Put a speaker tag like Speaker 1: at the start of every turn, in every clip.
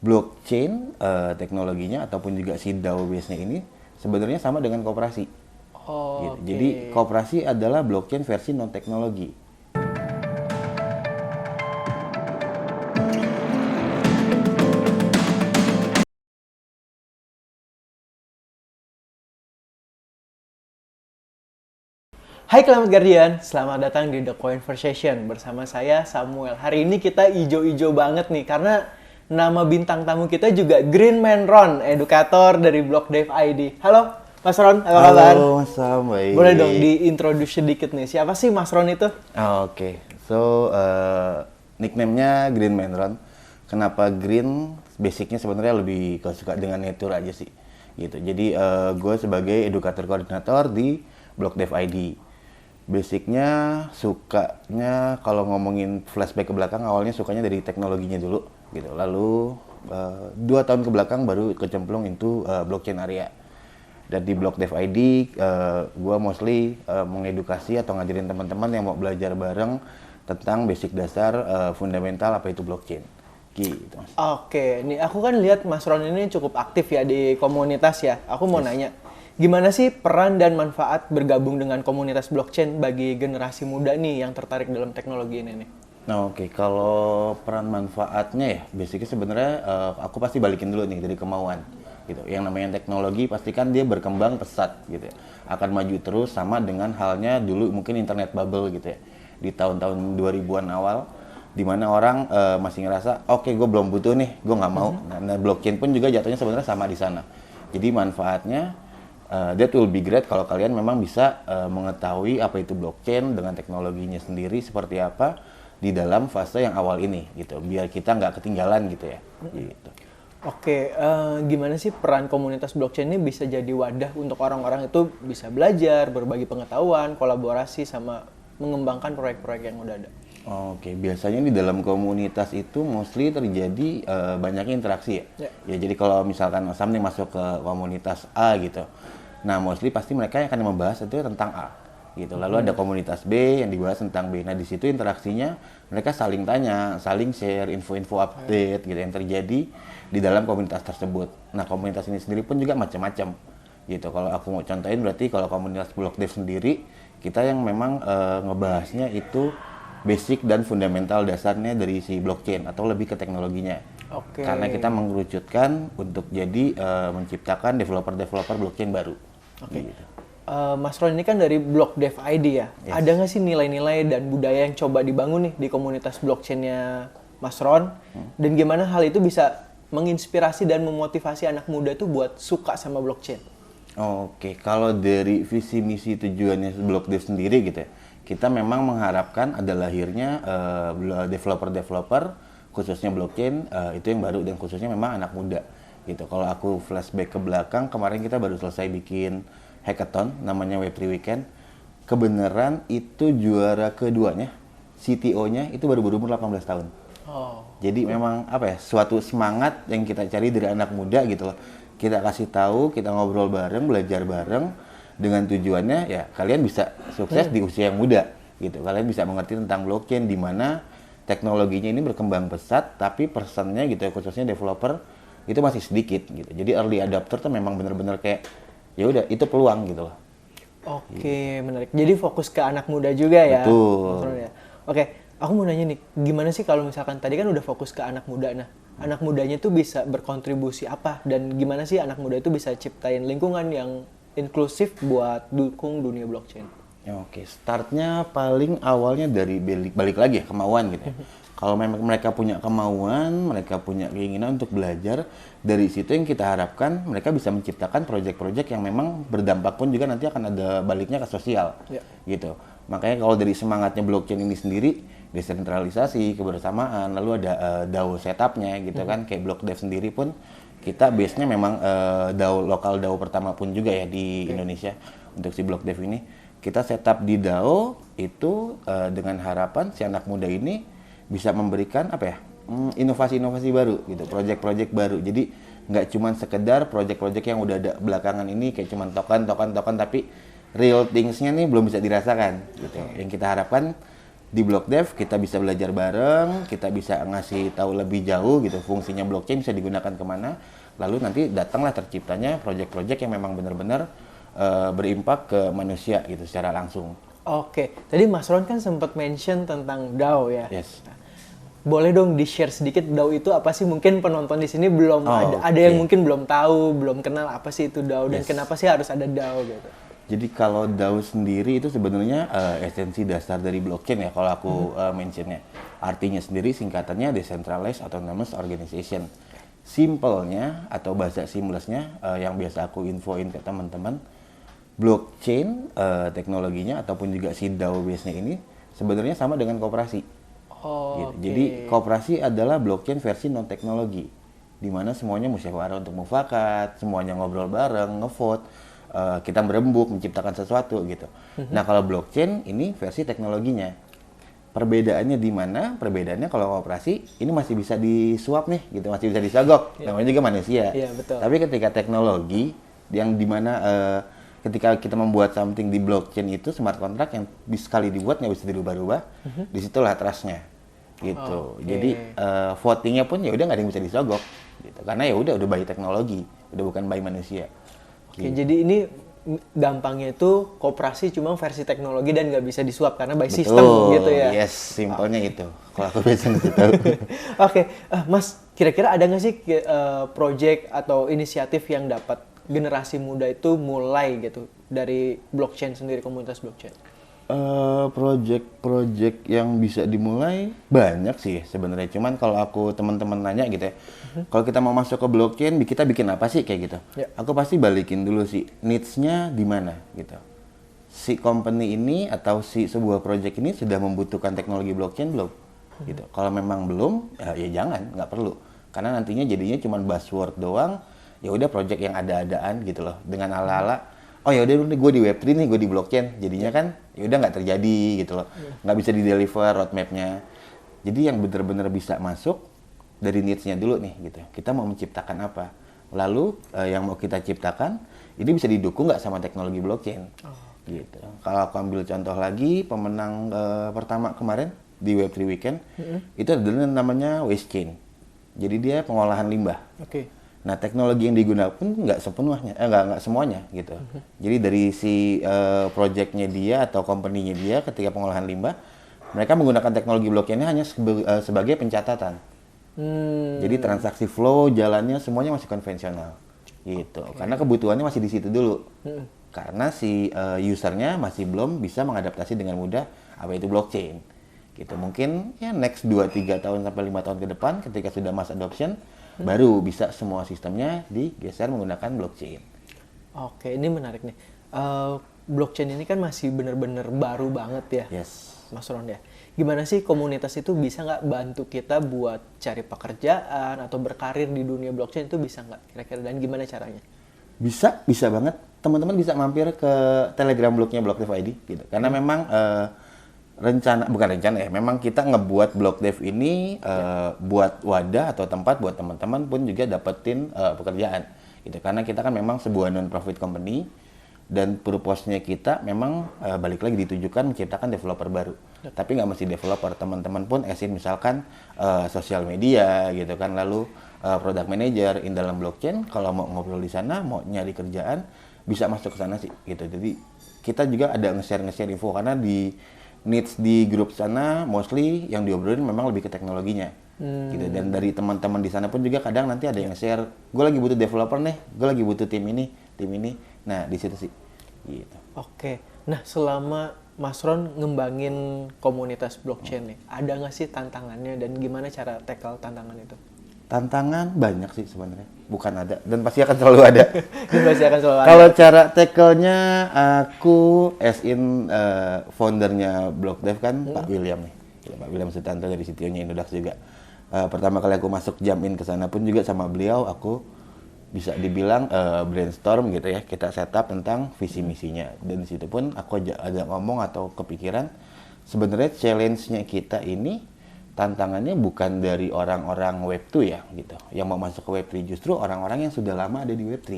Speaker 1: blockchain teknologinya ataupun juga si DAO base-nya ini sebenarnya sama dengan koperasi.
Speaker 2: Oh,
Speaker 1: Gitu.
Speaker 2: oke.
Speaker 1: Jadi koperasi adalah blockchain versi non teknologi.
Speaker 2: Hai Climate Guardian, selamat datang di The Conversation bersama saya Samuel. Hari ini kita ijo-ijo banget nih karena nama bintang tamu kita juga Green Man Ron, edukator dari Block Dev ID. Halo Mas Ron, apa kabar?
Speaker 1: Halo, Mas Sam,
Speaker 2: Boleh dong
Speaker 1: baik.
Speaker 2: diintroduce sedikit nih, siapa sih Mas Ron itu?
Speaker 1: Oke, so nickname-nya Green Man Ron. Kenapa Green? Basicnya sebenarnya lebih suka dengan nature aja sih, gitu. Jadi gue sebagai edukator koordinator di Block Dev ID. Basicnya sukanya kalau ngomongin flashback ke belakang, awalnya sukanya dari teknologinya dulu, gitu. Lalu 2 tahun ke belakang baru kecemplung into blockchain area. Dan di Block Dev ID, gue mostly mengedukasi atau ngajarin teman-teman yang mau belajar bareng tentang basic dasar fundamental apa itu blockchain. Gitu, Mas.
Speaker 2: Oke, nih aku kan lihat Mas Ron ini cukup aktif ya di komunitas ya. Aku mau nanya, gimana sih peran dan manfaat bergabung dengan komunitas blockchain bagi generasi muda nih yang tertarik dalam teknologi ini nih?
Speaker 1: Nah, oke, kalau peran manfaatnya ya, basicnya sebenarnya aku pasti balikin dulu nih dari kemauan, gitu. Yang namanya teknologi pasti kan dia berkembang pesat, gitu ya. Akan maju terus sama dengan halnya dulu mungkin internet bubble gitu ya. Di tahun-tahun 2000-an awal, di mana orang masih ngerasa, oke, gue belum butuh nih, gue nggak mau. Nah, blockchain pun juga jatuhnya sebenarnya sama di sana. Jadi manfaatnya that will be great kalau kalian memang bisa mengetahui apa itu blockchain dengan teknologinya sendiri seperti apa di dalam fase yang awal ini gitu, biar kita nggak ketinggalan gitu ya. Gitu.
Speaker 2: Oke, gimana sih peran komunitas blockchain ini bisa jadi wadah untuk orang-orang itu bisa belajar, berbagi pengetahuan, kolaborasi, sama mengembangkan proyek-proyek yang udah ada?
Speaker 1: Oke, biasanya di dalam komunitas itu mostly terjadi banyaknya interaksi ya.
Speaker 2: Ya.
Speaker 1: Ya jadi kalau misalkan Osam nih masuk ke komunitas A gitu, nah mostly pasti mereka yang akan membahas itu tentang A gitu. Lalu ada komunitas B yang dibahas tentang B. Nah di situ interaksinya mereka saling tanya, saling share info-info update gitu yang terjadi di dalam komunitas tersebut. Nah komunitas ini sendiri pun juga macam-macam gitu. Kalau aku mau contohin berarti kalau komunitas Block Dev sendiri kita yang memang ngebahasnya itu basic dan fundamental dasarnya dari si blockchain atau lebih ke teknologinya.
Speaker 2: Oke.
Speaker 1: Karena kita mengerucutkan untuk jadi menciptakan developer-developer blockchain baru.
Speaker 2: Oke.
Speaker 1: Gitu.
Speaker 2: Mas Ron ini kan dari Block Dev ID ya.
Speaker 1: Yes.
Speaker 2: Ada nggak sih nilai-nilai dan budaya yang coba dibangun nih di komunitas blockchainnya Mas Ron? Dan gimana hal itu bisa menginspirasi dan memotivasi anak muda tuh buat suka sama blockchain?
Speaker 1: Oke, kalau dari visi misi tujuannya Block Dev sendiri gitu ya, kita memang mengharapkan ada lahirnya developer-developer khususnya blockchain itu yang baru dan khususnya memang anak muda gitu. Kalau aku flashback ke belakang, kemarin kita baru selesai bikin hackathon namanya Web3 Weekend. Kebenaran itu juara keduanya, CTO-nya itu baru berumur 18 tahun.
Speaker 2: Oh,
Speaker 1: Jadi memang apa ya, suatu semangat yang kita cari dari anak muda gitu loh. Kita kasih tahu, kita ngobrol bareng, belajar bareng dengan tujuannya ya kalian bisa sukses di usia yang muda gitu. Kalian bisa mengerti tentang blockchain di mana teknologinya ini berkembang pesat tapi persennya gitu ya, khususnya developer itu masih sedikit gitu. Jadi early adopter tuh memang bener-bener kayak ya udah itu peluang gitu loh.
Speaker 2: oke, menarik. Jadi fokus ke anak muda juga ya, Mas Ron
Speaker 1: Betul.
Speaker 2: ya. Oke, aku mau nanya nih, gimana sih kalau misalkan tadi kan udah fokus ke anak muda, nah anak mudanya tuh bisa berkontribusi apa dan gimana sih anak muda itu bisa ciptain lingkungan yang inklusif buat dukung dunia blockchain?
Speaker 1: Ya, oke, startnya paling awalnya dari balik lagi ya kemauan gitu ya. Kalau memang mereka punya kemauan, mereka punya keinginan untuk belajar, dari situ yang kita harapkan mereka bisa menciptakan proyek-proyek yang memang berdampak pun juga nanti akan ada baliknya ke sosial,
Speaker 2: Ya.
Speaker 1: gitu. Makanya kalau dari semangatnya blockchain ini sendiri, desentralisasi, kebersamaan, lalu ada DAO setupnya gitu kan, kayak Block Dev sendiri pun kita base-nya memang DAO lokal DAO pertama pun juga ya di Indonesia untuk si Block Dev ini. Kita setup di DAO itu dengan harapan si anak muda ini bisa memberikan apa ya inovasi-inovasi baru gitu, proyek-proyek baru. Jadi nggak cuma sekedar proyek-proyek yang udah ada belakangan ini kayak cuma token tapi real things-nya nih belum bisa dirasakan gitu. Yang kita harapkan Di Blockdev kita bisa belajar bareng, kita bisa ngasih tahu lebih jauh gitu fungsinya blockchain bisa digunakan kemana. Lalu nanti datanglah terciptanya project-project yang memang benar-benar berimpak ke manusia gitu secara langsung.
Speaker 2: Oke, tadi Mas Ron kan sempat mention tentang DAO ya.
Speaker 1: Yes.
Speaker 2: Boleh dong di-share sedikit DAO itu apa sih? Mungkin penonton di sini belum ada
Speaker 1: oke.
Speaker 2: yang mungkin belum tahu, belum kenal apa sih itu DAO dan
Speaker 1: Yes.
Speaker 2: kenapa sih harus ada DAO gitu.
Speaker 1: Jadi kalau DAO sendiri itu sebenarnya esensi dasar dari blockchain ya kalau aku mentionnya. Artinya sendiri singkatannya Decentralized Autonomous Organization. Simpelnya atau bahasa seamlessnya yang biasa aku infoin ke teman-teman, blockchain teknologinya ataupun juga si DAO base-nya ini sebenarnya sama dengan koperasi.
Speaker 2: Oh,
Speaker 1: Gitu. Jadi koperasi adalah blockchain versi non teknologi, di mana semuanya musyawarah untuk mufakat, semuanya ngobrol bareng, ngevote, kita berembuk menciptakan sesuatu gitu. Nah kalau blockchain ini versi teknologinya. Perbedaannya di mana? Perbedaannya kalau koperasi ini masih bisa disuap nih, gitu, masih bisa disogok. Namanya juga manusia.
Speaker 2: Iya, betul.
Speaker 1: Tapi ketika teknologi yang dimana ketika kita membuat something di blockchain itu smart contract yang sekali dibuat nggak bisa dirubah-rubah, disitulah trustnya gitu. Jadi votingnya pun ya udah nggak ada yang bisa disogok gitu. Karena ya udah by teknologi, udah bukan by manusia.
Speaker 2: Oke, jadi ini gampangnya itu koperasi cuma versi teknologi dan nggak bisa disuap karena by system gitu ya.
Speaker 1: Yes, simpelnya itu. Kalau aku biasa ngasih tahu.
Speaker 2: Oke, Mas, kira-kira ada nggak sih project atau inisiatif yang dapat generasi muda itu mulai gitu dari blockchain sendiri, komunitas blockchain?
Speaker 1: Project yang bisa dimulai banyak sih sebenarnya. Cuman kalau aku teman-teman nanya gitu ya, kalau kita mau masuk ke blockchain, kita bikin apa sih kayak gitu?
Speaker 2: Ya.
Speaker 1: Aku pasti balikin dulu sih needs-nya di mana gitu. Si company ini atau si sebuah project ini sudah membutuhkan teknologi blockchain belum? Gitu. Kalau memang belum, ya jangan, nggak perlu. Karena nantinya jadinya cuma buzzword doang. Ya udah project yang ada-adaan gitu loh, dengan ala-ala. Oh ya udah gue di Web3 nih, gue di blockchain. Jadinya kan ya udah nggak terjadi gitu loh. Nggak bisa di-deliver roadmap-nya. Jadi yang benar-benar bisa masuk dari needs-nya dulu nih gitu. Kita mau menciptakan apa? Lalu yang mau kita ciptakan ini bisa didukung nggak sama teknologi blockchain? Gitu. Kalau aku ambil contoh lagi, pemenang pertama kemarin di Web3 Weekend itu adalah namanya Waste Chain. Jadi dia pengolahan limbah.
Speaker 2: Oke.
Speaker 1: Nah, teknologi yang digunakan pun nggak sepenuhnya, nggak semuanya gitu. Jadi dari si project-nya dia atau company-nya dia ketika pengolahan limbah, mereka menggunakan teknologi blockchain-nya hanya sebagai pencatatan. Jadi transaksi flow, jalannya semuanya masih konvensional, gitu. Karena kebutuhannya masih di situ dulu. Karena si usernya masih belum bisa mengadaptasi dengan mudah apa itu blockchain. Gitu. Mungkin ya next 2-3 tahun sampai 5 tahun ke depan ketika sudah mass adoption, baru bisa semua sistemnya digeser menggunakan blockchain.
Speaker 2: Oke, ini menarik nih. Blockchain ini kan masih benar-benar baru banget ya,
Speaker 1: Yes.
Speaker 2: Mas Ron ya. Gimana sih komunitas itu bisa nggak bantu kita buat cari pekerjaan atau berkarir di dunia blockchain itu bisa nggak kira-kira dan gimana caranya?
Speaker 1: Bisa banget. Teman-teman bisa mampir ke Telegram blognya Blockdev ID gitu. Karena memang memang kita ngebuat Blockdev ini buat wadah atau tempat buat teman-teman pun juga dapetin pekerjaan gitu. Karena kita kan memang sebuah non-profit company dan purpose-nya kita memang balik lagi ditujukan menciptakan developer baru. Tapi nggak mesti developer, teman-teman pun asin misalkan sosial media gitu kan, lalu product manager in dalam blockchain, kalau mau ngobrol di sana, mau nyari kerjaan, bisa masuk ke sana sih gitu. Jadi kita juga ada nge-share info karena di needs di grup sana mostly yang diobrolin memang lebih ke teknologinya gitu. Dan dari teman-teman di sana pun juga kadang nanti ada yang share, gue lagi butuh developer nih, gue lagi butuh tim ini. Nah di situ sih gitu.
Speaker 2: Oke, nah selama Mas Ron ngembangin komunitas blockchain nih, ada nggak sih tantangannya dan gimana cara tackle tantangan itu?
Speaker 1: Tantangan banyak sih sebenarnya, bukan ada dan pasti akan selalu ada.
Speaker 2: Dan pasti akan selalu ada.
Speaker 1: Kalau cara tackle-nya, aku as in foundernya Blockdev kan Pak William nih, Pak William Sutanto dari CTO-nya Indodax juga. Pertama kali aku masuk jump in ke sana pun juga sama beliau, aku bisa dibilang brainstorm gitu ya, kita setup tentang visi misinya. Dan di situ pun aku agak ngomong atau kepikiran, sebenarnya challenge-nya kita ini tantangannya bukan dari orang-orang Web2 ya gitu, yang mau masuk ke Web3, justru orang-orang yang sudah lama ada di Web3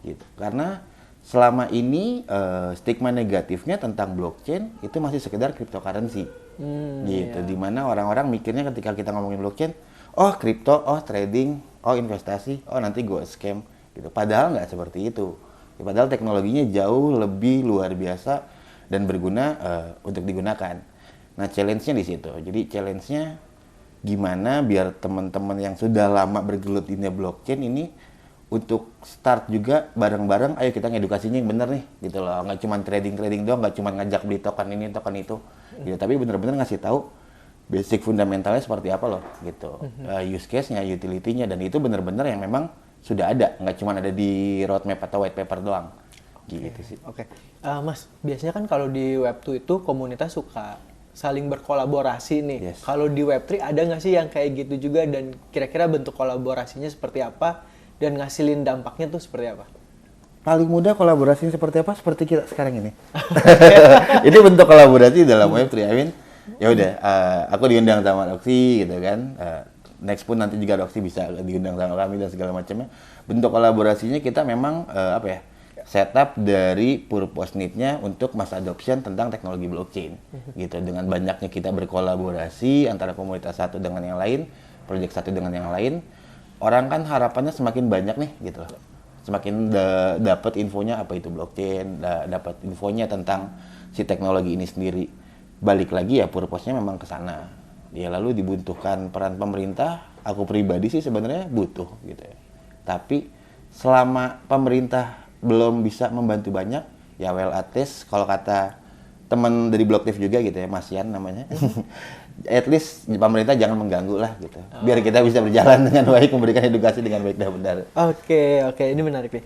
Speaker 1: gitu. Karena selama ini stigma negatifnya tentang blockchain itu masih sekedar cryptocurrency Gitu. Dimana orang-orang mikirnya ketika kita ngomongin blockchain, oh kripto, oh trading, oh investasi, oh nanti gue scam gitu. Padahal nggak seperti itu. Ya, padahal teknologinya jauh lebih luar biasa dan berguna untuk digunakan. Nah, challenge-nya di situ. Jadi challenge-nya gimana biar teman-teman yang sudah lama bergelut di dunia blockchain ini untuk start juga bareng-bareng, ayo kita ngedukasinya yang bener nih, gitu loh. Nggak cuma trading doang, nggak cuma ngajak beli token ini, token itu, gitu. Tapi bener-bener ngasih tahu basic fundamentalnya seperti apa loh, gitu. Use case-nya, utility-nya, dan itu bener-bener yang memang sudah ada, nggak cuma ada di roadmap atau white paper doang, gitu sih.
Speaker 2: Oke. Mas, biasanya kan kalau di Web2 itu komunitas suka saling berkolaborasi nih.
Speaker 1: Yes.
Speaker 2: Kalau di Web3 ada nggak sih yang kayak gitu juga, dan kira-kira bentuk kolaborasinya seperti apa dan ngasilin dampaknya tuh seperti apa?
Speaker 1: Paling mudah kolaborasi seperti apa? Seperti kita sekarang ini. Ini bentuk kolaborasi dalam Web3. I mean, ya udah, aku diundang sama Roxy gitu kan. Next pun nanti juga Roxy bisa diundang sama kami dan segala macamnya. Bentuk kolaborasinya kita memang setup dari purpose need-nya untuk mass adoption tentang teknologi blockchain, gitu. Dengan banyaknya kita berkolaborasi antara komunitas satu dengan yang lain, project satu dengan yang lain, orang kan harapannya semakin banyak nih, gitu loh. Semakin dapat infonya apa itu blockchain, dapat infonya tentang si teknologi ini sendiri. Balik lagi ya purpose-nya memang ke sana. Ya lalu dibutuhkan peran pemerintah, aku pribadi sih sebenarnya butuh gitu ya. Tapi selama pemerintah belum bisa membantu banyak, ya well at least kalau kata teman dari Blockdev juga gitu ya, Mas Yan namanya. At least pemerintah jangan mengganggu lah gitu. Biar kita bisa berjalan dengan baik, memberikan edukasi dengan baik dan benar.
Speaker 2: Oke, ini menarik nih.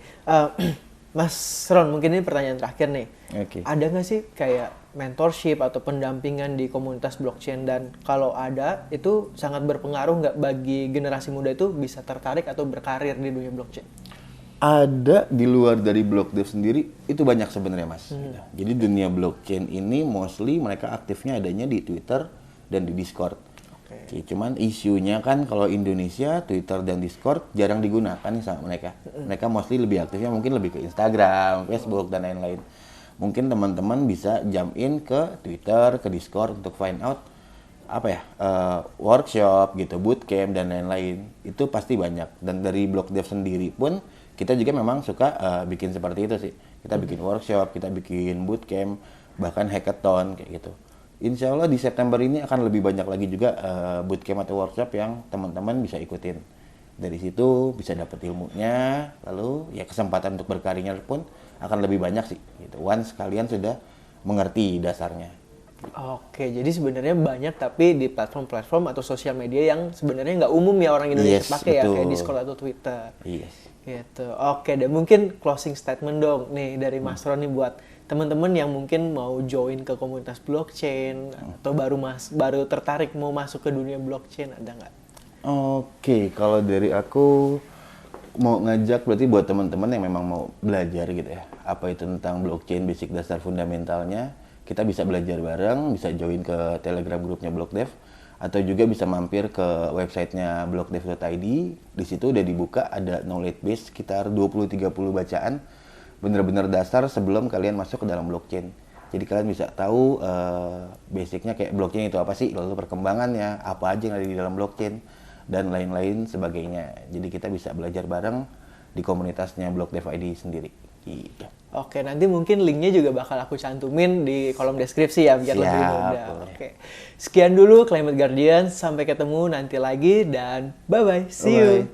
Speaker 2: Mas Ron, mungkin ini pertanyaan terakhir nih.
Speaker 1: Oke.
Speaker 2: Ada nggak sih kayak mentorship atau pendampingan di komunitas blockchain, dan kalau ada itu sangat berpengaruh nggak bagi generasi muda itu bisa tertarik atau berkarir di dunia blockchain?
Speaker 1: Ada di luar dari Blockdev sendiri, itu banyak sebenarnya Mas. Jadi dunia blockchain ini mostly mereka aktifnya adanya di Twitter dan di Discord. Oke, cuman isunya kan kalau Indonesia, Twitter dan Discord jarang digunakan nih sama mereka. Mereka mostly lebih aktifnya mungkin lebih ke Instagram, Facebook dan lain-lain. Mungkin teman-teman bisa jump in ke Twitter, ke Discord untuk find out workshop gitu, bootcamp dan lain-lain. Itu pasti banyak. Dan dari Blockdev sendiri pun kita juga memang suka bikin seperti itu sih. Kita bikin workshop, kita bikin bootcamp, bahkan hackathon kayak gitu. Insya Allah di September ini akan lebih banyak lagi juga bootcamp atau workshop yang teman-teman bisa ikutin. Dari situ bisa dapat ilmunya, lalu ya kesempatan untuk berkarirnya pun akan lebih banyak sih. Gitu. Once kalian sudah mengerti dasarnya.
Speaker 2: Oke, jadi sebenarnya banyak tapi di platform-platform atau sosial media yang sebenarnya nggak umum ya orang Indonesia pakai ya, kayak Discord atau Twitter.
Speaker 1: Yes.
Speaker 2: Gitu. Oke, dan mungkin closing statement dong nih dari Mas Ron nih buat teman-teman yang mungkin mau join ke komunitas blockchain atau baru tertarik mau masuk ke dunia blockchain, ada nggak?
Speaker 1: Oke, kalau dari aku mau ngajak berarti buat teman-teman yang memang mau belajar gitu ya, apa itu tentang blockchain, basic dasar fundamentalnya, kita bisa belajar bareng, bisa join ke Telegram grupnya Blockdev, atau juga bisa mampir ke websitenya blockdev.id. Di situ udah dibuka, ada knowledge base sekitar 20-30 bacaan, bener-bener dasar sebelum kalian masuk ke dalam blockchain. Jadi kalian bisa tahu basicnya kayak blockchain itu apa sih, lalu perkembangannya, apa aja yang ada di dalam blockchain, dan lain-lain sebagainya. Jadi kita bisa belajar bareng di komunitasnya Blockdev ID sendiri. Gitu.
Speaker 2: Oke, nanti mungkin linknya juga bakal aku cantumin di kolom deskripsi ya, biar lebih mudah. Oke. Sekian dulu Climate Guardian, sampai ketemu nanti lagi dan bye-bye. See you.